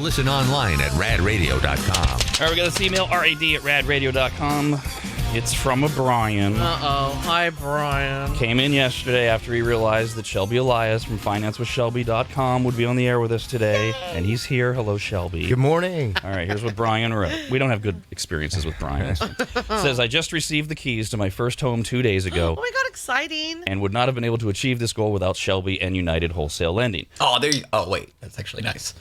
Listen online at radradio.com. All right, we got this email, rad@radradio.com. It's from a Brian. Uh-oh. Hi, Brian. Came in yesterday after he realized that Shelby Elias from financewithshelby.com would be on the air with us today. And he's here. Hello, Shelby. Good morning. All right, here's what Brian wrote. We don't have good experiences with Brian. It says, I just received the keys to my first home 2 days ago Oh my God, exciting. and would not have been able to achieve this goal without Shelby and United Wholesale Lending. Oh, wait. That's actually nice.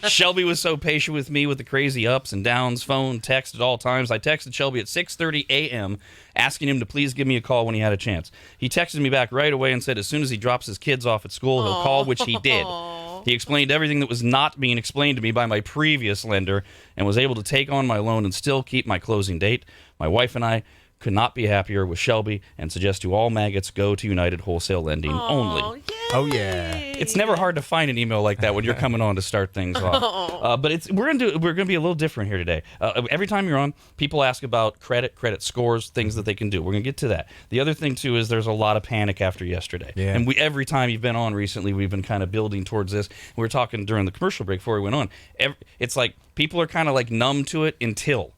Shelby was so patient with me with the crazy ups and downs, phone, text at all times. I texted Shelby at 6:30 a.m. asking him to please give me a call when he had a chance. He texted me back right away and said as soon as he drops his kids off at school, he'll call, which he did. He explained everything that was not being explained to me by my previous lender and was able to take on my loan and still keep my closing date. My wife and I could not be happier with Shelby and suggest to all maggots go to United Wholesale Lending only. Yay. Oh, yeah. It's never hard to find an email like that when you're coming on to start things off. But we're gonna be a little different here today. Every time you're on, people ask about credit scores, things that they can do. We're gonna get to that. The other thing too is there's a lot of panic after yesterday, and every time you've been on recently, we've been kind of building towards this. We were talking during the commercial break before we went on. It's like people are kind of like numb to it until.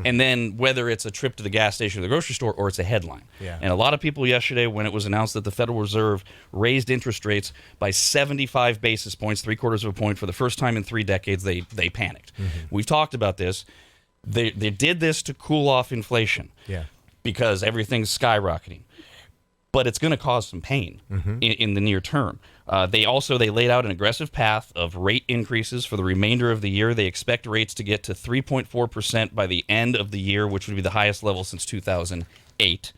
And then whether it's a trip to the gas station or the grocery store or it's a headline. Yeah. And a lot of people yesterday, when it was announced that the Federal Reserve raised interest rates by 75 basis points, 3/4 of a point for the first time in 3 decades, they panicked. We've talked about this. They did this to cool off inflation because everything's skyrocketing. But it's going to cause some pain in the near term. They laid out an aggressive path of rate increases for the remainder of the year. They expect rates to get to 3.4% by the end of the year, which would be the highest level since 2008.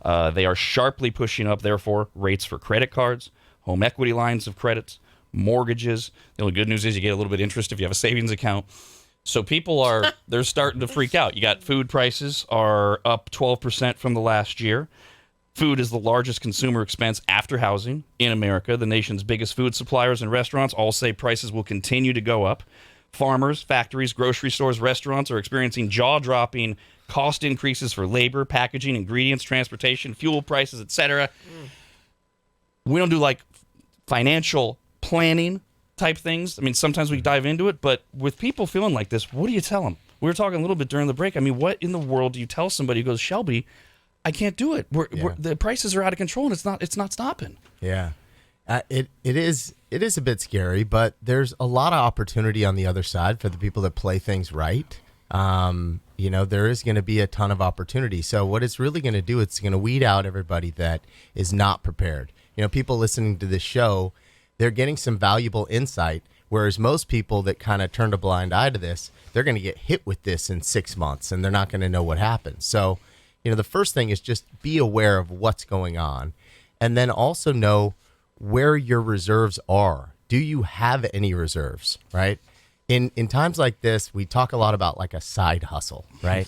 They are sharply pushing up, therefore, rates for credit cards, home equity lines of credits, mortgages. The only good news is you get a little bit of interest if you have a savings account. So people they're starting to freak out. You got food prices are up 12% from the last year. Food is the largest consumer expense after housing in America. The nation's biggest food suppliers and restaurants all say prices will continue to go up. Farmers, factories, grocery stores, restaurants are experiencing jaw-dropping cost increases for labor, packaging, ingredients, transportation, fuel prices, etc. We don't do like financial planning type things. I mean, sometimes we dive into it, but with people feeling like this, what do you tell them? We were talking a little bit during the break. I mean, what in the world do you tell somebody who goes, Shelby, I can't do it. The prices are out of control, and it's not stopping. Yeah, It is a bit scary, but there's a lot of opportunity on the other side for the people that play things right. There is going to be a ton of opportunity. So what it's really going to do, it's going to weed out everybody that is not prepared. People listening to this show, they're getting some valuable insight, whereas most people that kind of turned a blind eye to this, they're going to get hit with this in 6 months, and they're not going to know what happened. So the first thing is just be aware of what's going on, and then also know where your reserves are. Do you have any reserves, right? In times like this, we talk a lot about like a side hustle, right?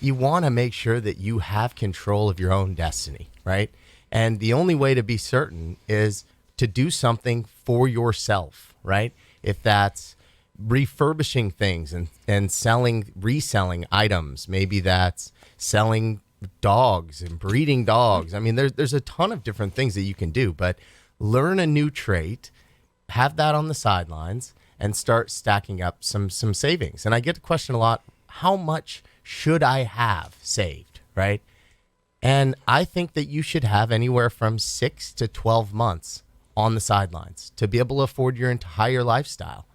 You want to make sure that you have control of your own destiny, right? And the only way to be certain is to do something for yourself, right? If that's refurbishing things and reselling items, maybe that's selling dogs and breeding dogs. I mean, there's a ton of different things that you can do, but learn a new trait, have that on the sidelines, and start stacking up some savings. And I get the question a lot, how much should I have saved, right? And I think that you should have anywhere from 6 to 12 months on the sidelines to be able to afford your entire lifestyle,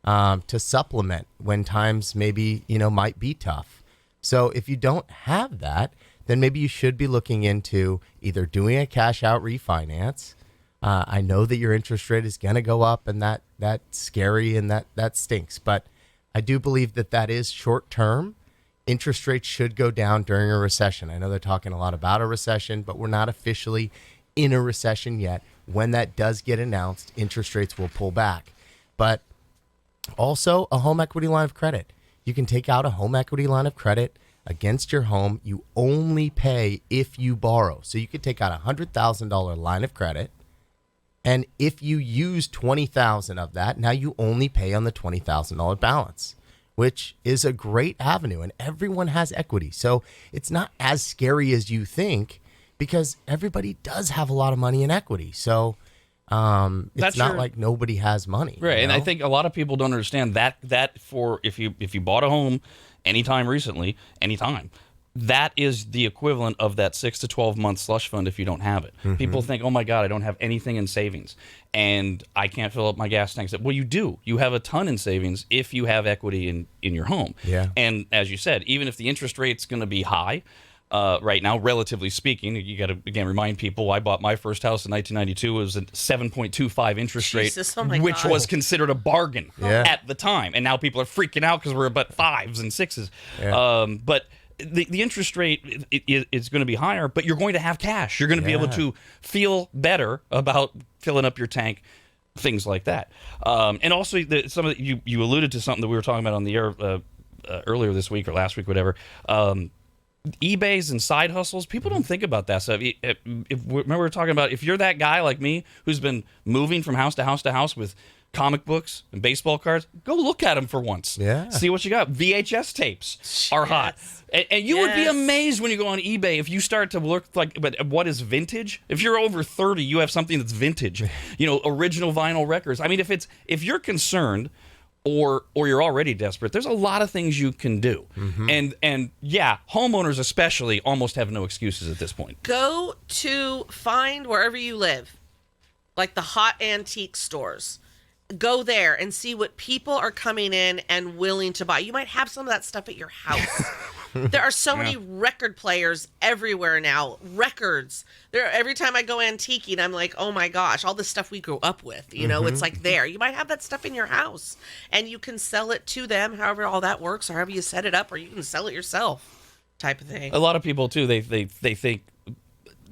to supplement when times maybe, might be tough. So if you don't have that, then maybe you should be looking into either doing a cash out refinance. I know that your interest rate is going to go up, and that's scary and that stinks. But I do believe that is short term. Interest rates should go down during a recession. I know they're talking a lot about a recession, but we're not officially in a recession yet. When that does get announced, interest rates will pull back. But also a home equity line of credit. You can take out a home equity line of credit against your home. You only pay if you borrow. So you could take out a $100,000 line of credit, and if you use $20,000 of that, now you only pay on the $20,000 balance, which is a great avenue, and everyone has equity. So it's not as scary as you think, because everybody does have a lot of money in equity. So It's That's not your- like nobody has money. Right, you and I know? think a lot of people don't understand that for if you bought a home anytime recently, anytime, that is the equivalent of that 6 to 12 month slush fund if you don't have it. People think, oh my God, I don't have anything in savings and I can't fill up my gas tanks. Well, you do. You have a ton in savings if you have equity in your home. Yeah. And as you said, even if the interest rate's going to be high, right now, relatively speaking, you got to again remind people. I bought my first house in 1992. It was a 7.25 interest Jesus, rate, oh my which God. was considered a bargain Yeah. at the time. And now people are freaking out because we're about 5s and 6s. Yeah. But the interest rate is going to be higher, but you're going to have cash. You're going to be able Yeah. to feel better about filling up your tank. Things like that, and also you alluded to something that we were talking about on the air earlier this week or last week, whatever. eBays and side hustles, people don't think about that stuff. Remember we were talking about if you're that guy like me who's been moving from house to house to house with comic books and baseball cards, go look at them for once. Yeah. See what you got. VHS tapes are hot. And you would be Yes. amazed when you go on eBay if you start to look like, but what is vintage? If you're over 30, you have something that's vintage. Original vinyl records. I mean, if you're concerned or you're already desperate, there's a lot of things you can do. And yeah, homeowners especially almost have no excuses at this point. Go to find wherever you live, like the hot antique stores. Go there and see what people are coming in and willing to buy. You might have some of that stuff at your house. There are so many record players everywhere now. Records. Every time I go antiquing, I'm like, oh my gosh, all the stuff we grew up with. It's like there. You might have that stuff in your house, and you can sell it to them. However, all that works, or however you set it up, or you can sell it yourself, type of thing. A lot of people too, they think.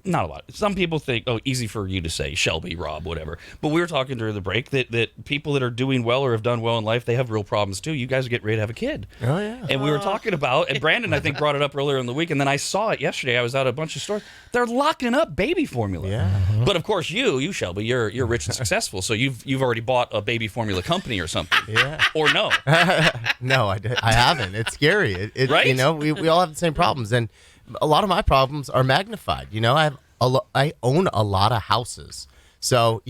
Not a lot. Some people think, oh, easy for you to say, Shelby, Rob, whatever. But we were talking during the break that people that are doing well or have done well in life, they have real problems too. You guys are getting ready to have a kid. Oh, yeah. And we were talking about, and Brandon, I think, brought it up earlier in the week, and then I saw it yesterday. I was at a bunch of stores. They're locking up baby formula. Yeah. But of course, you Shelby, you're rich and successful, so you've already bought a baby formula company or something. Yeah. Or no. No, I haven't. It's scary. Right? We all have the same problems, and a lot of my problems are magnified. I own a lot of houses, so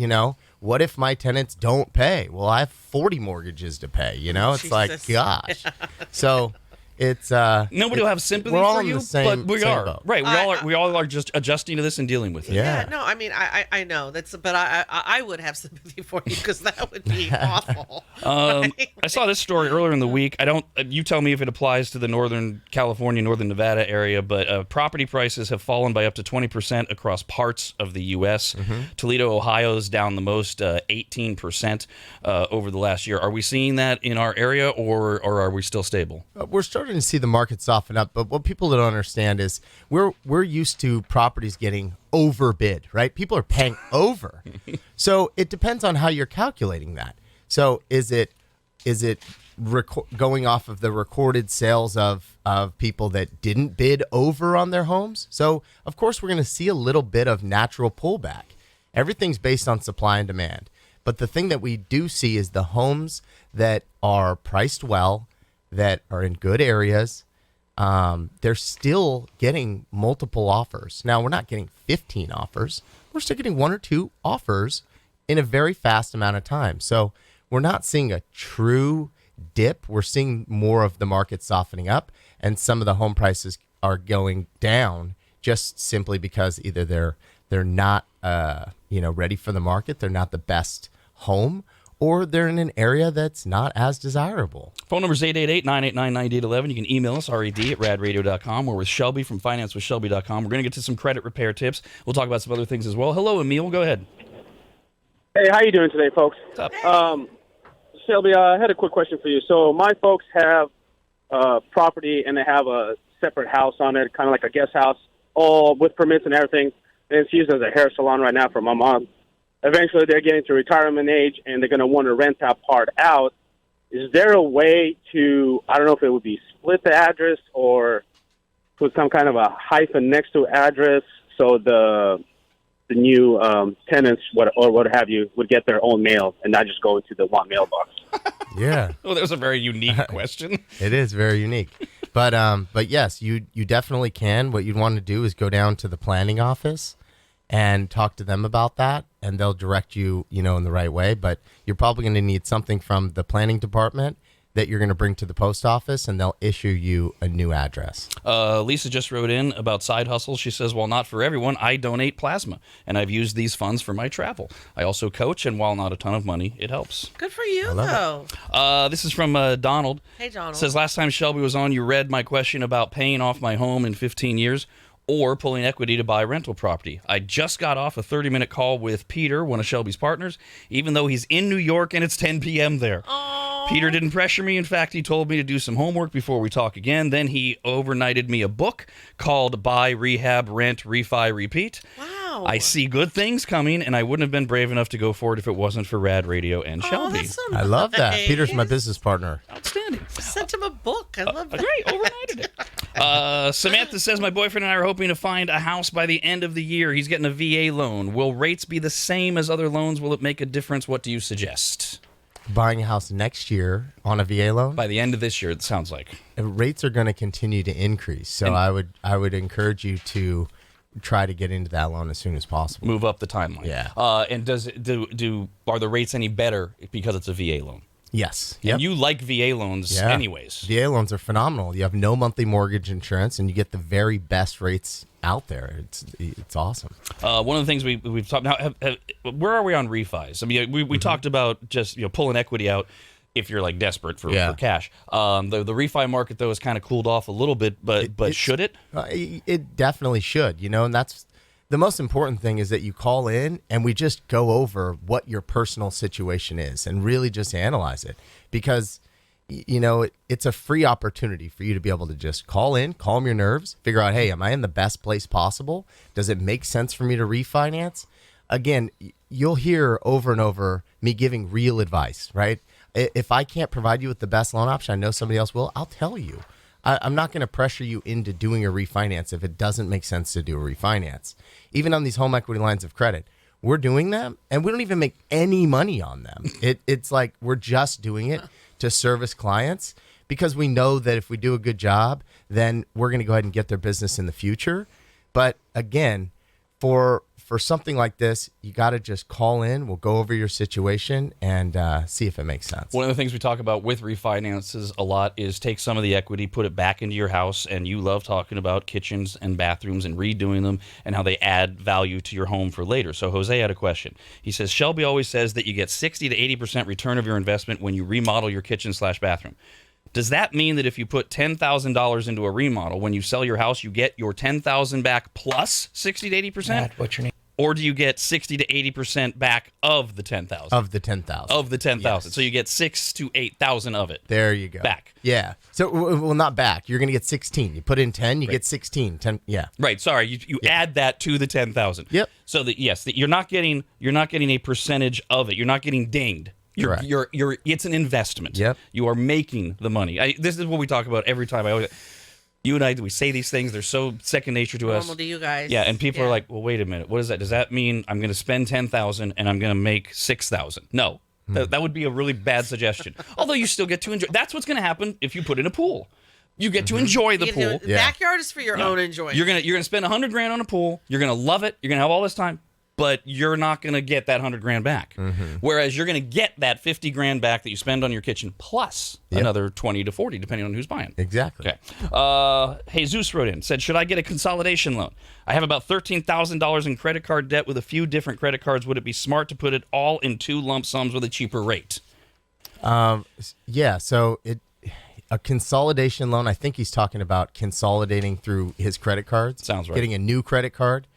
what if my tenants don't pay? Well, I have 40 mortgages to pay. It's like, Jesus. gosh. So it's Nobody will have sympathy we're all for in you, the same- but we same are. boat. Right. We all are just adjusting to this and dealing with it. Yeah. No, I mean, I know but I would have sympathy for you because that would be awful. I saw this story earlier in the week. You tell me if it applies to the Northern California, Northern Nevada area, but property prices have fallen by up to 20% across parts of the U.S. Toledo, Ohio is down the most, 18% over the last year. Are we seeing that in our area, or are we still stable? We're starting to see the market soften up, but what people don't understand is we're used to properties getting overbid, right? People are paying over. So it depends on how you're calculating that. So is it going off of the recorded sales of people that didn't bid over on their homes? So of course we're going to see a little bit of natural pullback. Everything's based on supply and demand. But the thing that we do see is the homes that are priced well, that are in good areas, they're still getting multiple offers. Now, we're not getting 15 offers. We're still getting 1 or 2 offers in a very fast amount of time. So we're not seeing a true dip. We're seeing more of the market softening up, and some of the home prices are going down just simply because either they're not ready for the market, they're not the best home, or they're in an area that's not as desirable. Phone number is 888-989-9811. You can email us, rad@radradio.com. We're with Shelby from financewithshelby.com. We're going to get to some credit repair tips. We'll talk about some other things as well. Hello, Emil. Go ahead. Hey, how you doing today, folks? What's up? Shelby, I had a quick question for you. So my folks have property, and they have a separate house on it, kind of like a guest house, all with permits and everything. And it's used as a hair salon right now for my mom. Eventually, they're getting to retirement age, and they're going to want to rent that part out. Is there a way to, I don't know if it would be split the address or put some kind of a hyphen next to address so the new tenants or what have you would get their own mail and not just go into the one mailbox? Yeah. Well, that was a very unique question. It is very unique. But yes, you definitely can. What you'd want to do is go down to the planning office and talk to them about that, and they'll direct you, in the right way. But you're probably going to need something from the planning department that you're going to bring to the post office, and they'll issue you a new address. Lisa just wrote in about side hustles. She says, while not for everyone, I donate plasma, and I've used these funds for my travel. I also coach, and while not a ton of money, it helps. Good for you, though. This is from Donald. Hey, Donald. Says, last time Shelby was on, you read my question about paying off my home in 15 years or pulling equity to buy rental property. I just got off a 30-minute call with Peter, one of Shelby's partners, even though he's in New York and it's 10 p.m. there. Peter didn't pressure me. In fact, he told me to do some homework before we talk again. Then he overnighted me a book called Buy, Rehab, Rent, Refi, Repeat. Wow. I see good things coming, and I wouldn't have been brave enough to go for it if it wasn't for Rad Radio and Shelby. That's so I love that. nice. Peter's my business partner. Outstanding. Sent him a book. I love that. Great, overnighted it. Samantha says, my boyfriend and I are hoping to find a house by the end of the year. He's getting a VA loan. Will rates be the same as other loans? Will it make a difference? What do you suggest? Buying a house next year on a VA loan? By the end of this year, it sounds like. Rates are going to continue to increase. So And- I would encourage you to try to get into that loan as soon as possible. Move up the timeline. Yeah. And are the rates any better because it's a VA loan? Yes. And you like VA loans Yeah. anyways. VA loans are phenomenal. You have no monthly mortgage insurance, and you get the very best rates out there. It's awesome. One of the things we've talked now. Where are we on refis? I mean, we talked about just pulling equity out if you're like desperate for cash. The refi market though has kind of cooled off a little bit, but should it? It definitely should. And that's the most important thing is that you call in and we just go over what your personal situation is and really just analyze it, because it's a free opportunity for you to be able to just call in, calm your nerves, figure out, hey, am I in the best place possible? Does it make sense for me to refinance? Again, you'll hear over and over me giving real advice, right? If I can't provide you with the best loan option, I know somebody else will, I'll tell you. I'm not going to pressure you into doing a refinance if it doesn't make sense to do a refinance. Even on these home equity lines of credit, we're doing them and we don't even make any money on them. It's like we're just doing it to service clients because we know that if we do a good job, then we're going to go ahead and get their business in the future. But again, for something like this, you got to just call in. We'll go over your situation and see if it makes sense. One of the things we talk about with refinances a lot is take some of the equity, put it back into your house, and you love talking about kitchens and bathrooms and redoing them and how they add value to your home for later. So Jose had a question. He says, Shelby always says that you get 60 to 80% return of your investment when you remodel your kitchen/bathroom. Does that mean that if you put $10,000 into a remodel, when you sell your house, you get your $10,000 back plus 60 to 80%? Matt, what's your name? Or do you get 60 to 80% back of the 10,000? Of the 10,000. Of the 10,000. Yes. So you get 6,000 to 8,000 of it. There you go. Back. Yeah. So, well, not back. You're going to get 16. You put in 10, you get 16. 10. Yeah. Right. Sorry. You add that to the 10,000. Yep. So that you're not getting a percentage of it. You're not getting dinged. Correct. It's an investment. Yep. You are making the money. This is what we talk about every time. You and I, we say these things. They're so second nature to us. Normal to you guys. Yeah, and people are like, well, wait a minute. What is that? Does that mean I'm going to spend $10,000 and I'm going to make $6,000? No. That would be a really bad suggestion. Although you still get to enjoy. That's what's going to happen if you put in a pool. You get to enjoy the pool. The backyard is for your own enjoyment. You're gonna spend $100,000 on a pool. You're gonna love it. You're gonna have all this time, but you're not gonna get that $100,000 back. Whereas you're gonna get that $50,000 back that you spend on your kitchen plus another 20 to 40, depending on who's buying. Exactly. Okay. Jesus wrote in, said, should I get a consolidation loan? I have about $13,000 in credit card debt with a few different credit cards. Would it be smart to put it all in 2 lump sums with a cheaper rate? Yeah. So a consolidation loan, I think he's talking about consolidating through his credit cards. Sounds right. Getting a new credit card.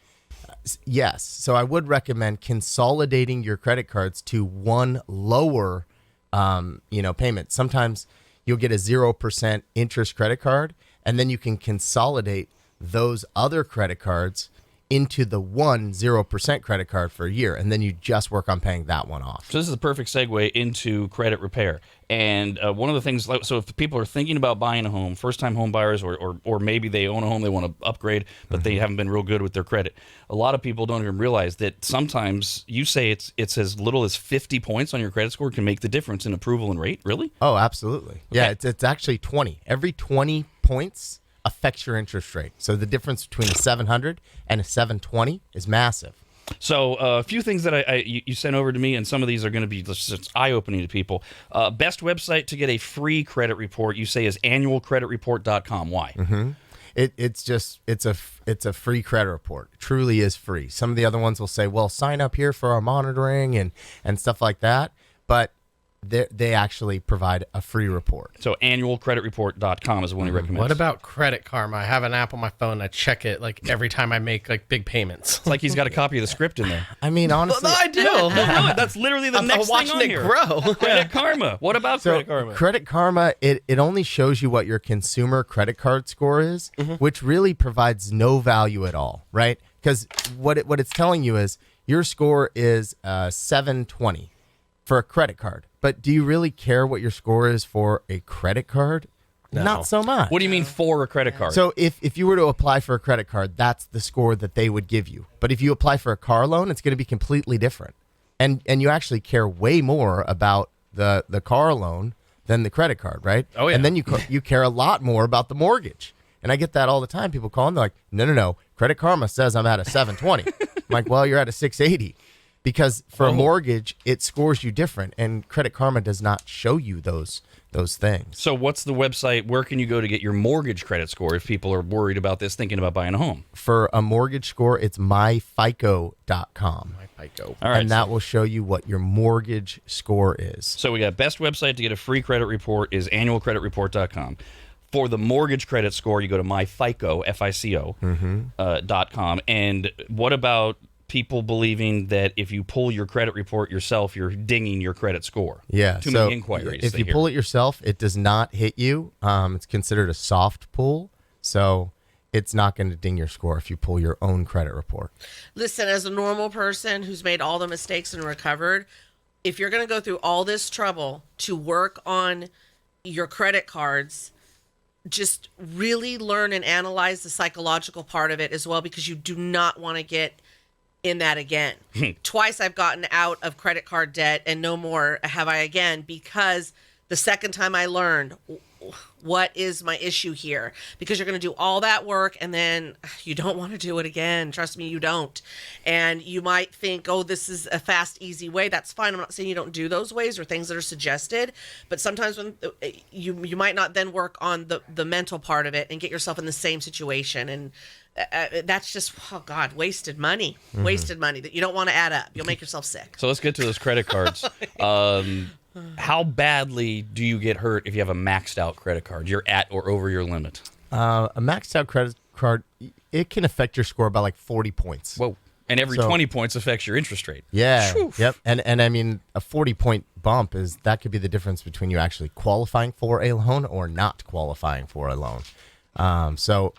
Yes. So I would recommend consolidating your credit cards to one lower, payment. Sometimes you'll get a 0% interest credit card, and then you can consolidate those other credit cards into the 0% credit card for a year, and then you just work on paying that one off. So this is a perfect segue into credit repair. And one of the things, so if people are thinking about buying a home, first-time home buyers, or maybe they own a home, they want to upgrade, but they haven't been real good with their credit. A lot of people don't even realize that sometimes you say it's as little as 50 points on your credit score can make the difference in approval and rate. Really? Oh, absolutely. Yeah, it's actually 20. Every 20 points affects your interest rate. So the difference between a 700 and a 720 is massive. So a few things that you sent over to me, and some of these are going to be just eye-opening to people. Best website to get a free credit report, you say, is annualcreditreport.com. Why? Mm-hmm. It's a free credit report. It truly is free. Some of the other ones will say, well, sign up here for our monitoring and stuff like that. But they actually provide a free report. So annualcreditreport.com is the one he recommends. What about Credit Karma? I have an app on my phone. I check it like every time I make like big payments. It's like he's got a copy of the script in there. I mean, honestly, Well, I do. No, really, that's literally the I'm next thing watching on it here. grow. Credit Karma. What about so Credit Karma? Credit Karma, it only shows you what your consumer credit card score is, which really provides no value at all, right? Because what it's telling you is your score is 720 for a credit card. But do you really care what your score is for a credit card? No. Not so much. What do you mean for a credit card? So if you were to apply for a credit card, that's the score that they would give you. But if you apply for a car loan, it's going to be completely different. And you actually care way more about the car loan than the credit card, right? Oh, yeah. And then you care a lot more about the mortgage. And I get that all the time. People call and they're like, no. Credit Karma says I'm at a 720. I'm like, well, you're at a 680. Because for a mortgage, it scores you different, and Credit Karma does not show you those things. So what's the website? Where can you go to get your mortgage credit score if people are worried about this, thinking about buying a home? For a mortgage score, it's myfico.com. FICO. All right. And that will show you what your mortgage score is. So we got best website to get a free credit report is annualcreditreport.com. For the mortgage credit score, you go to myfico, FICO, .com. And what about people believing that if you pull your credit report yourself, you're dinging your credit score? Yeah. Too so many inquiries. if you pull it yourself, it does not hit you. It's considered a soft pull. So it's not going to ding your score if you pull your own credit report. Listen, as a normal person who's made all the mistakes and recovered, if you're going to go through all this trouble to work on your credit cards, just really learn and analyze the psychological part of it as well, because you do not want to get in that again. Twice I've gotten out of credit card debt, and no more have I again, because the second time I learned what is my issue here, because you're going to do all that work and then you don't want to do it again. Trust me, you don't. And you might think, oh, this is a fast, easy way. That's fine. I'm not saying you don't do those ways or things that are suggested, but sometimes when you might not then work on the mental part of it and get yourself in the same situation. And that's just, oh God, wasted money. Wasted money that you don't want to add up. You'll make yourself sick. So let's get to those credit cards. How badly do you get hurt if you have a maxed out credit card? You're at or over your limit. A maxed out credit card, it can affect your score by like 40 points. Whoa. And every 20 points affects your interest rate. Yeah. Shoof. Yep. And I mean, a 40-point bump that could be the difference between you actually qualifying for a loan or not qualifying for a loan. So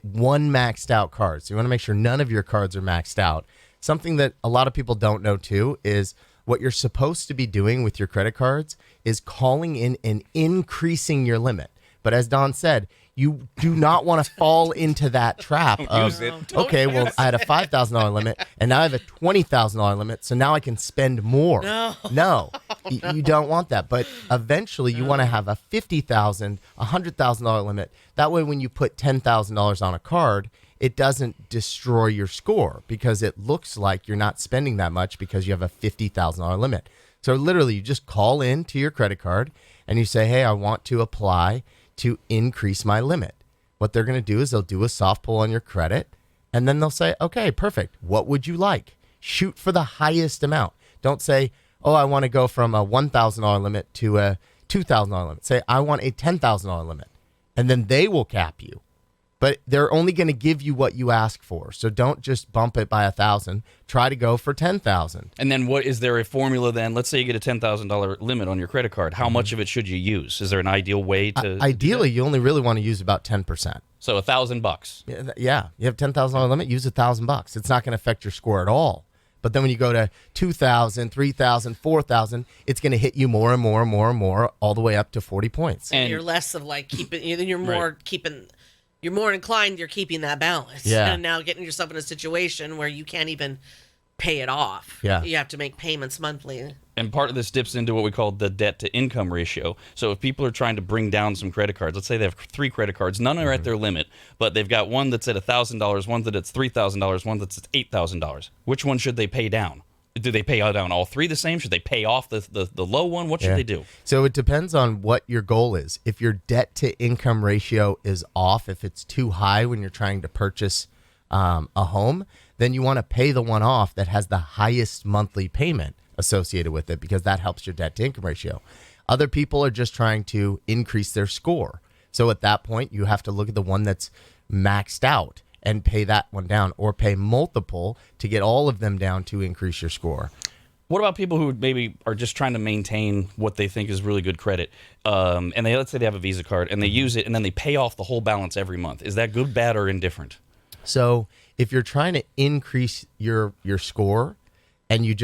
one maxed out card. So you want to make sure none of your cards are maxed out. Something that a lot of people don't know too is what you're supposed to be doing with your credit cards is calling in and increasing your limit. But as Don said, you do not want to fall into that trap of, okay, well, I had a $5,000 limit and now I have a $20,000 limit, so now I can spend more. No, you don't want that. But eventually you want to have a $50,000, $100,000 limit. That way when you put $10,000 on a card, it doesn't destroy your score because it looks like you're not spending that much because you have a $50,000 limit. So literally you just call in to your credit card and you say, hey, I want to apply to increase my limit. What they're going to do is they'll do a soft pull on your credit and then they'll say, okay, perfect. What would you like? Shoot for the highest amount. Don't say, oh, I want to go from a $1,000 limit to a $2,000 limit. Say, I want a $10,000 limit. And then they will cap you. But they're only going to give you what you ask for. So don't just bump it by 1,000. Try to go for 10,000. And then what is there a formula then? Let's say you get a $10,000 limit on your credit card. How much of it should you use? Is there an ideal way to? Ideally, you only really want to use about 10%. So $1,000. Yeah, you have $10,000 limit. Use $1,000. It's not going to affect your score at all. But then when you go to 2,000, 3,000, 4,000, it's going to hit you more and more and more and more, all the way up to 40 points. And you're less of like keeping. Then you're more keeping. You're more inclined, you're keeping that balance. Yeah. And now getting yourself in a situation where you can't even pay it off. Yeah. You have to make payments monthly. And part of this dips into what we call the debt to income ratio. So if people are trying to bring down some credit cards, let's say they have 3 credit cards, none are at their limit, but they've got one that's at $1,000, one that's $3,000, one that's at $8,000. Which one should they pay down? Do they pay down all 3 the same? Should they pay off the low one? What should they do? So it depends on what your goal is. If your debt to income ratio is off, if it's too high when you're trying to purchase a home, then you want to pay the one off that has the highest monthly payment associated with it, because that helps your debt to income ratio. Other people are just trying to increase their score. So at that point, you have to look at the one that's maxed out and pay that one down, or pay multiple to get all of them down to increase your score. What about people who maybe are just trying to maintain what they think is really good credit, and let's say they have a Visa card and they use it and then they pay off the whole balance every month? Is that good, bad, or indifferent? So if you're trying to increase your score and you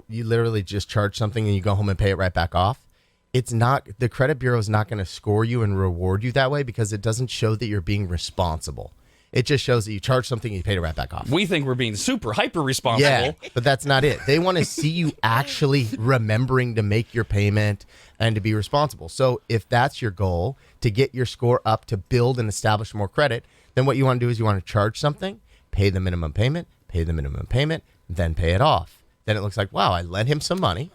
literally just charge something and you go home and pay it right back off, the credit bureau is not going to score you and reward you that way, because it doesn't show that you're being responsible. It just shows that you charge something and you paid it right back off. We think we're being super hyper responsible. Yeah, but that's not it. They want to see you actually remembering to make your payment and to be responsible. So if that's your goal, to get your score up, to build and establish more credit, then what you want to do is you want to charge something, pay the minimum payment, then pay it off. Then it looks like, wow, I lent him some money.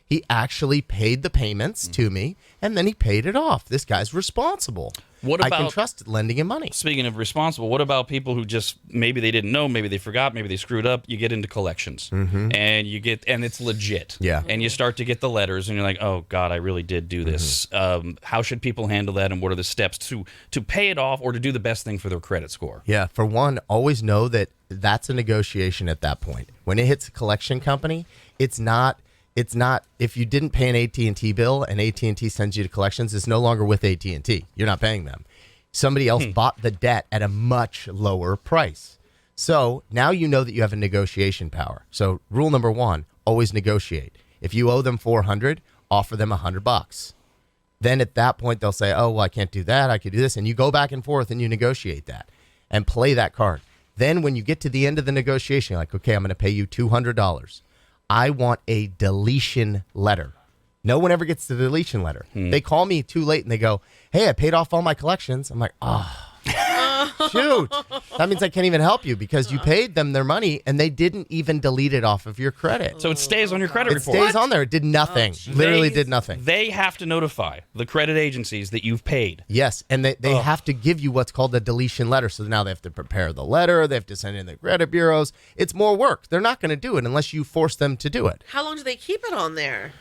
He actually paid the payments to me, and then he paid it off. This guy's responsible. I can trust lending him money. Speaking of responsible, what about people who just, maybe they didn't know, maybe they forgot, maybe they screwed up? You get into collections, and it's legit. Yeah. And you start to get the letters, and you're like, oh God, I really did do this. How should people handle that, and what are the steps to pay it off or to do the best thing for their credit score? Yeah. For one, always know that that's a negotiation at that point. When it hits a collection company, it's not if you didn't pay an AT&T bill and AT&T sends you to collections, it's no longer with AT&T. You're not paying them. Somebody else bought the debt at a much lower price. So now you know that you have a negotiation power. So rule number 1, always negotiate. If you owe them $400, offer them $100. Then at that point they'll say, oh, well, I can't do that. I could do this. And you go back and forth and you negotiate that and play that card. Then when you get to the end of the negotiation, you're like, okay, I'm going to pay you $200. I want a deletion letter. No one ever gets the deletion letter. They call me too late and they go, hey, I paid off all my collections. I'm like, shoot. That means I can't even help you, because you paid them their money and they didn't even delete it off of your credit. So it stays on your credit report. It stays on there. It did nothing. Literally did nothing. They have to notify the credit agencies that you've paid. Yes, and they have to give you what's called a deletion letter. So now they have to prepare the letter. They have to send in the credit bureaus. It's more work. They're not going to do it unless you force them to do it. How long do they keep it on there?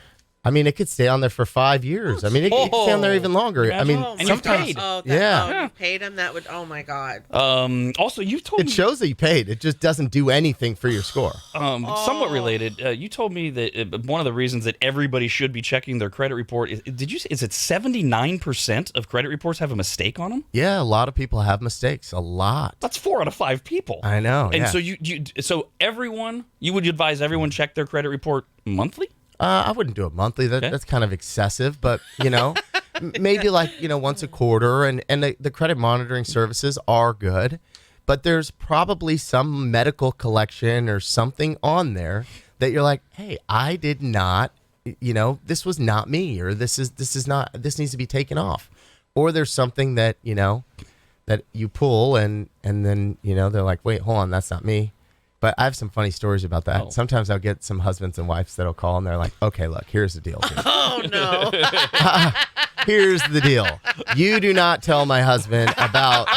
I mean, it could stay on there for 5 years. I mean, it could stay on there even longer. I mean, and sometimes, you've paid. You paid him. That would. Oh my God. Also, you told it me shows that you paid. It just doesn't do anything for your score. Somewhat related. You told me that one of the reasons that everybody should be checking their credit report is it 79% of credit reports have a mistake on them? Yeah, a lot of people have mistakes. A lot. That's 4 out of 5 people. I know. And yeah. so you would advise everyone check their credit report monthly? I wouldn't do it monthly. That's kind of excessive, but maybe once a quarter. And the credit monitoring services are good, but there's probably some medical collection or something on there that you're like, hey, I did not, this was not me, or this needs to be taken off, or there's something that that you pull and then they're like, wait, hold on, that's not me. But I have some funny stories about that. Oh. Sometimes I'll get some husbands and wives that'll call and they're like, okay, look, here's the deal. Oh, no. Here's the deal. You do not tell my husband about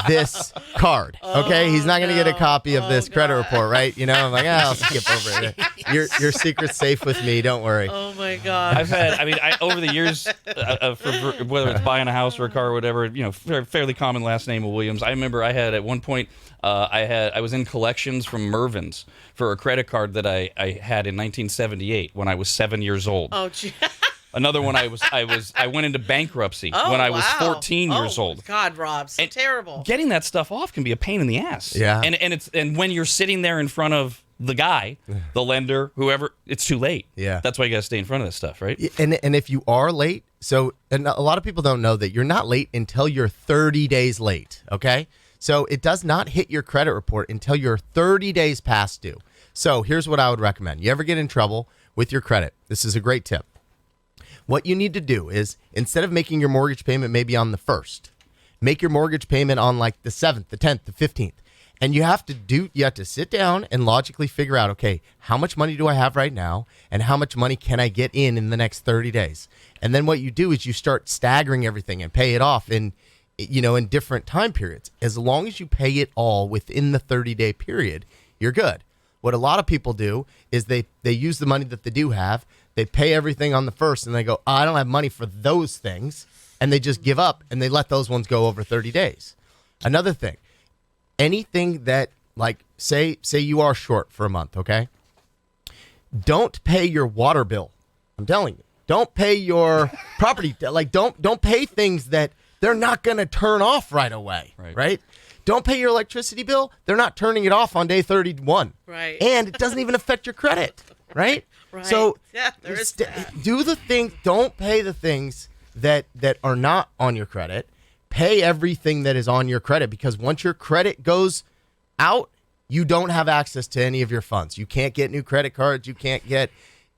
this card, okay? He's not going to get a copy of this credit report, right? I'm like, I'll skip over it. Your secret's safe with me. Don't worry. Oh, my God. Over the years, for whether it's buying a house or a car or whatever, fairly common last name of Williams. I remember I had at one point, I was in collections from Mervyn's for a credit card that I had in 1978 when I was 7 years old. Oh, gee. Another one I went into bankruptcy when I was 14 years old. God, Rob, so terrible. Getting that stuff off can be a pain in the ass. Yeah. And when you're sitting there in front of the guy, the lender, whoever, it's too late. Yeah. That's why you got to stay in front of this stuff, right? And if you are late, and a lot of people don't know that you're not late until you're 30 days late, okay? So it does not hit your credit report until you're 30 days past due. So here's what I would recommend. You ever get in trouble with your credit. This is a great tip. What you need to do is, instead of making your mortgage payment maybe on the 1st, make your mortgage payment on like the 7th, the 10th, the 15th. And you have to sit down and logically figure out, okay, how much money do I have right now? And how much money can I get in the next 30 days? And then what you do is you start staggering everything and pay it off in different time periods. As long as you pay it all within the 30-day period, you're good. What a lot of people do is they use the money that they do have, they pay everything on the 1st, and they go, I don't have money for those things, and they just give up, and they let those ones go over 30 days. Another thing, anything that, like, say you are short for a month, okay? Don't pay your water bill. I'm telling you. Don't pay your property. Like, don't pay things that they're not going to turn off right away, right? Don't pay your electricity bill. They're not turning it off on day 31. Right. And it doesn't even affect your credit, right? Right. So yeah, there is that. do the thing. Don't pay the things that are not on your credit. Pay everything that is on your credit, because once your credit goes out, you don't have access to any of your funds. You can't get new credit cards. You can't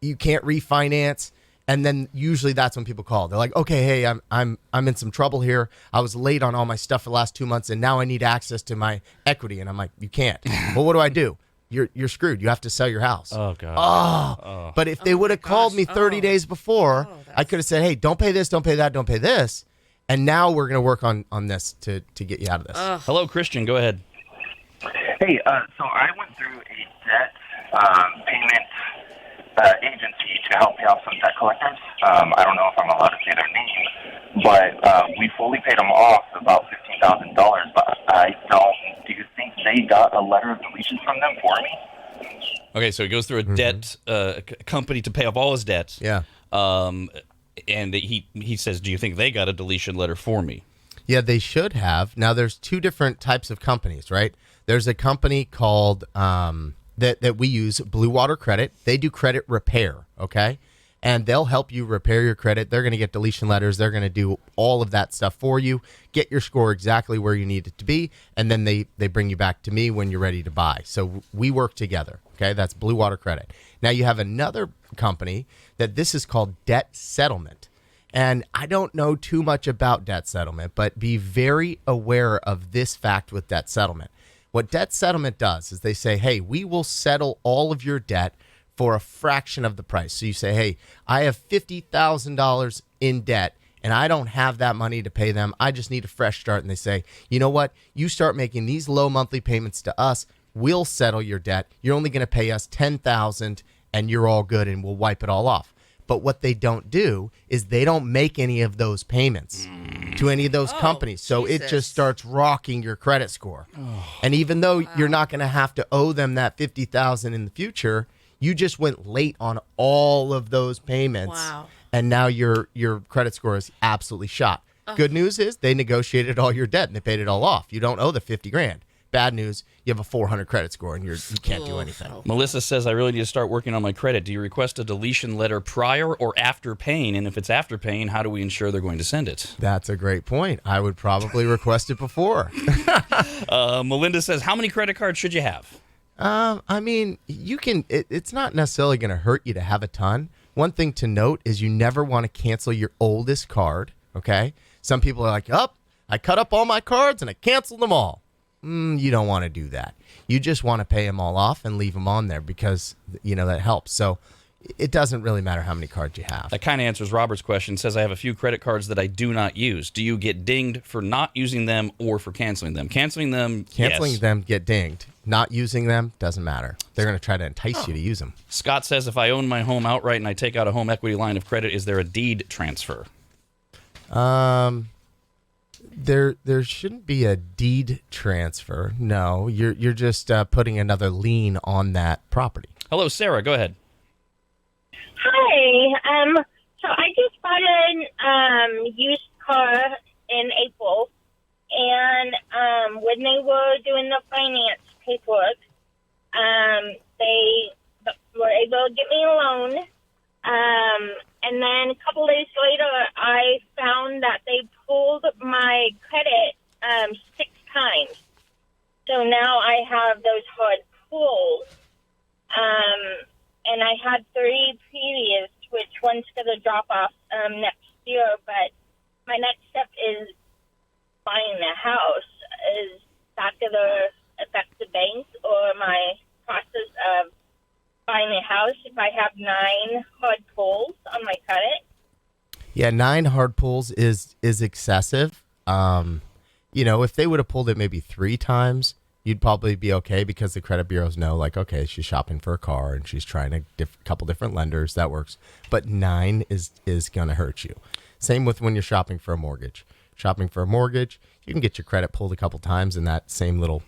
refinance. And then usually that's when people call. They're like, okay, hey, I'm in some trouble here. I was late on all my stuff for the last 2 months, and now I need access to my equity. And I'm like, you can't. Well, what do? You're screwed. You have to sell your house. Oh, God. But if they would have called me 30 days before, I could have said, hey, don't pay this, don't pay that, don't pay this. And now we're going to work on this to get you out of this. Hello, Christian. Go ahead. Hey, so I went through a debt payment agency to help pay off some debt collectors. I don't know if I'm allowed to say their name, but we fully paid them off about $15,000. But I don't. Do you think they got a letter of deletion from them for me? Okay, so he goes through a debt company to pay off all his debts. Yeah. And he says, do you think they got a deletion letter for me? Yeah, they should have. Now, there's two different types of companies, right? There's a company called that we use, Blue Water Credit. They do credit repair, okay? And they'll help you repair your credit. They're going to get deletion letters. They're going to do all of that stuff for you, get your score exactly where you need it to be, and then they bring you back to me when you're ready to buy. So we work together, okay? That's Blue Water Credit. Now, you have another company that this is called Debt Settlement. And I don't know too much about debt settlement, but be very aware of this fact with debt settlement. What debt settlement does is they say, hey, we will settle all of your debt for a fraction of the price. So you say, hey, I have $50,000 in debt, and I don't have that money to pay them. I just need a fresh start. And they say, you know what? You start making these low monthly payments to us. We'll settle your debt. You're only going to pay us $10,000, and you're all good, and we'll wipe it all off. But what they don't do is they don't make any of those payments to any of those companies. So Jesus. It just starts rocking your credit score. And even though you're not going to have to owe them that $50,000 in the future, you just went late on all of those payments. Wow. And now your credit score is absolutely shot. Good news is they negotiated all your debt and they paid it all off. You don't owe the $50,000. Bad news, you have a 400 credit score and you can't do anything. Melissa says, I really need to start working on my credit. Do you request a deletion letter prior or after paying? And if it's after paying, how do we ensure they're going to send it? That's a great point. I would probably request it before. Melinda says, how many credit cards should you have? I mean, you can. It's not necessarily going to hurt you to have a ton. One thing to note is you never want to cancel your oldest card, okay? Some people are like, I cut up all my cards and I canceled them all. You don't want to do that. You just want to pay them all off and leave them on there because, that helps. So it doesn't really matter how many cards you have. That kind of answers Robert's question. Says, I have a few credit cards that I do not use. Do you get dinged for not using them or for canceling them? Canceling them, yes. Them, get dinged. Not using them, doesn't matter. They're going to try to entice you to use them. Scott says, if I own my home outright and I take out a home equity line of credit, is there a deed transfer? There shouldn't be a deed transfer. No, you're just putting another lien on that property. Hello, Sarah. Go ahead. Hi. So I just bought an used car in April, and when they were doing the finance paperwork, they were able to get me a loan. And then a couple days later, I found that they pulled my credit 6 times. So now I have those hard pulls. And I had 3 but my next step is buying a house. Is that going to affect the bank or my process of buying a house if I have 9 hard pulls on my credit? Yeah, 9 hard pulls is excessive. If they would have pulled it maybe 3 times, you'd probably be okay because the credit bureaus know, like, okay, she's shopping for a car and she's trying a couple different lenders. That works. But 9 is going to hurt you. Same with when you're shopping for a mortgage. Shopping for a mortgage, you can get your credit pulled a couple times in that same little,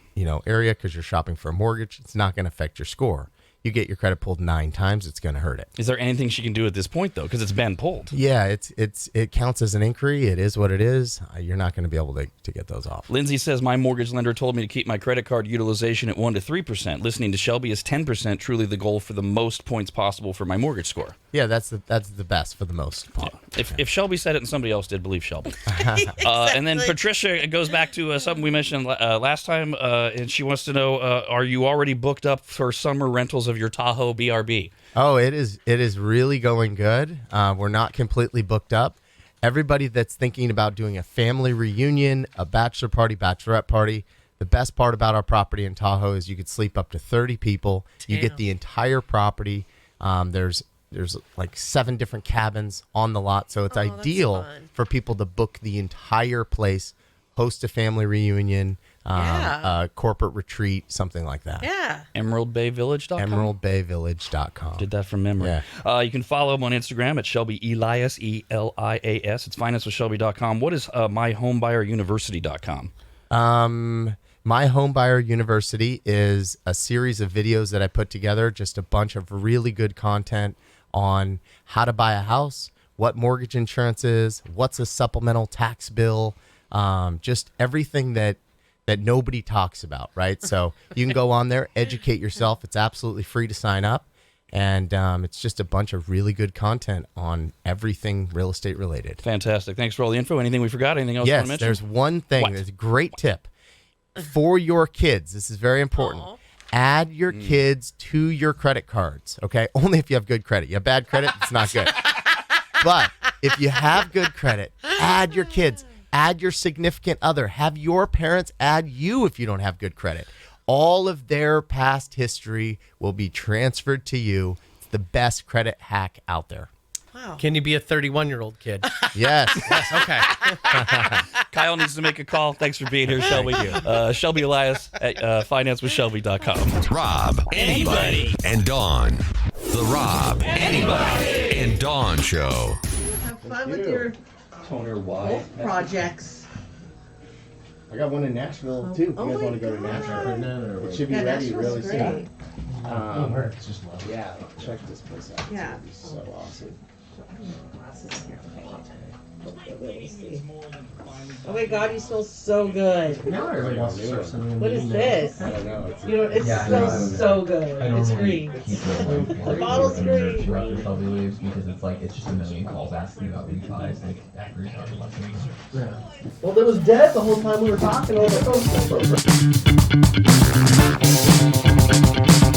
area because you're shopping for a mortgage. It's not going to affect your score. You get your credit pulled 9 times, it's going to hurt it. Is there anything she can do at this point, though? Because it's been pulled. Yeah, it counts as an inquiry. It is what it is. You're not going to be able to get those off. Lindsay says, my mortgage lender told me to keep my credit card utilization at 1 to 3%. Listening to Shelby is 10%, truly the goal for the most points possible for my mortgage score. Yeah, that's the best for the most part. Yeah. If Shelby said it and somebody else did, believe Shelby. And then Patricia goes back to something we mentioned last time, and she wants to know, are you already booked up for summer rentals of your Tahoe BRB? Oh, it is really going good. We're not completely booked up. Everybody that's thinking about doing a family reunion, a bachelor party, bachelorette party, the best part about our property in Tahoe is you could sleep up to 30 people. Damn. You get the entire property. There's like 7 different cabins on the lot, so it's ideal for people to book the entire place, host a family reunion, a corporate retreat, something like that. Yeah. EmeraldBayVillage.com? EmeraldBayVillage.com. Did that from memory. Yeah. You can follow him on Instagram at Shelby Elias, Elias. It's financewithshelby.com. What is myhomeBuyerUniversity.com? My Home Buyer University is a series of videos that I put together, just a bunch of really good content on how to buy a house, what mortgage insurance is, what's a supplemental tax bill, just everything that nobody talks about, right? So you can go on there, educate yourself. It's absolutely free to sign up. And it's just a bunch of really good content on everything real estate related. Fantastic. Thanks for all the info. Anything we forgot? Anything else you want to mention? Yes, there's one thing. There's a great tip. For your kids, this is very important. Aww. Add your kids to your credit cards, okay? Only if you have good credit. You have bad credit, it's not good. But if you have good credit, add your kids. Add your significant other. Have your parents add you if you don't have good credit. All of their past history will be transferred to you. It's the best credit hack out there. Wow. Can you be a 31-year-old kid? Yes. Yes, okay. Kyle needs to make a call. Thanks for being here, Shelby. Shelby Elias at financewithshelby.com. Rob, anybody, and Dawn. The Rob, anybody, and Dawn Show. Have fun with your golf projects. I got one in Nashville, too. If you guys want to go to Nashville. It should be ready really soon. It's just love. Yeah, check this place out. Yeah. It's gonna be so awesome. Oh my God, you smell so good. Now everybody wants to start sending What is this? I don't know. It smells so good. It's green. The bottle's green. Throughout their Shelby leaves because it's just a million calls asking about refis, like after you started listening. Yeah. Well, it was dead the whole time we were talking. I was like, oh.